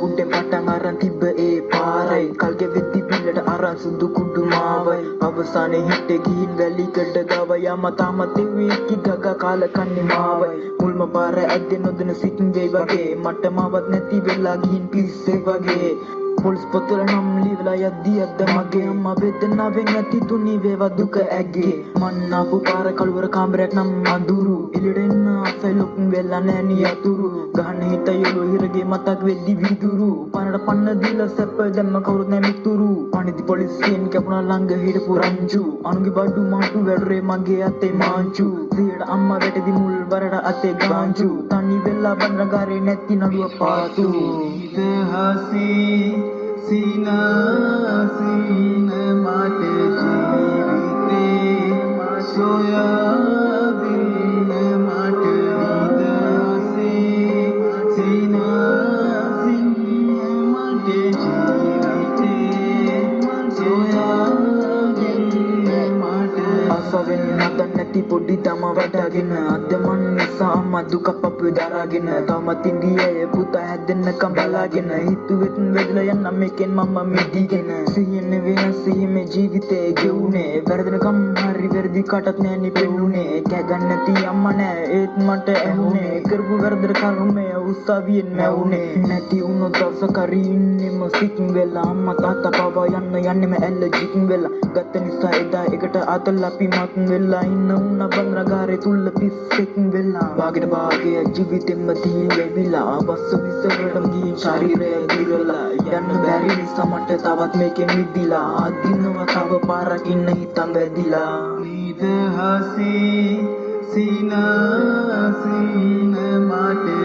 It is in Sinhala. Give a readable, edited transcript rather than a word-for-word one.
උඩෙන් පටන් අරන් තිබ්බ ඒ පාරයි කල්ගෙ වෙද්දි පිල්ලට අරන් සුදු කුඩු මාවයි අවසානයේ හිට ගිහින් වැලිකඩ ගව යම තාමත් එව්වේ කිගග කාල කන්නේ මාවයි මුල්ම පාර ඇද්දේ නොදෙන සිටින් වෙයි වගේ මට මාවත් නැති වෙලා ගිහින් පිස්සේ වගේ පොලිස් පොතල නම් ලියලා යද්දී අද්ද මගේ අම්මා වේදනාවෙන් ඇති තුනි වේවා දුක ඇගේ මන් ආපු පාර කළුවර කාමරයක් නම් අඳුරු එළියට එන්න ආසයි ලොකු වෙලා නෑ නියතුරු ගහන හිත යළු හිරගේ මතක් වෙද්දි විදුරු පනට පන්න දීලා සැප දැම්ම කවුරුත් නෑ මිතුරු අනිදි පොලිසියෙන් කැපුණා ළඟ හිටපු රංචු අනුගේ බඩු මාටු වැඩුරේ මගේ අතේ මාංචු සියයට අම්මා වැටදි මුල් වරට අතේ ගාංචු තනි වෙලා බන්රගාරේ නැති නළුව පාතු ඉතිහාසී සීන මට ජීවිතේ සොයාදින මට ඉතිහාසී සීන මට ජීවිතේ සොයාදින මට අසවෙන් නදන් නැති පොඩි තම වඩාගෙන අද මන් නිසා අම්මා දුක පපුවේ දරාගෙන තවමත් ඉන්දියාවේ පුතා හැදෙන්න කඹලාගෙන හිතුවෙත් වෙදලා යන්න මේකෙන් මම මිදීගෙන සිහින වෙනසී මේ ජීවිතේ ගෙවුනේ වැරදෙනකම් හරි වැරදි කටත් නෑනි පෙළුනේ කැගන්න නැති අම්මා නෑ ඒත් මට ඇහුනේ කරපු වැරදට කර්මය උස්සාවියෙන් මැවුනේ නැති වුණොත් දවසක හරි ඉන්නෙම සිකින් වෙලා අම්මා තාත්තා පවා යන්නෙම ඇලර්ජිකින් වෙලා ගත්ත නිසා එදා එකට අතල් අපි මත් වෙලා ඉන්න උන බන්රගාරේ තුල්ල පිස්සෙකින් වෙලා වාගෙට වාගේ ජීවිතෙම දීන් වෙවිලා බස්ස විසරටම ගිහින් ශරීරය දිරලා යන්න බැරි නිසා මට තවත් මේකෙන් මිදිලා අදිනවා තව පාරක් ඉන්න හිතම් වැදිලා නිදහසේ සීන මට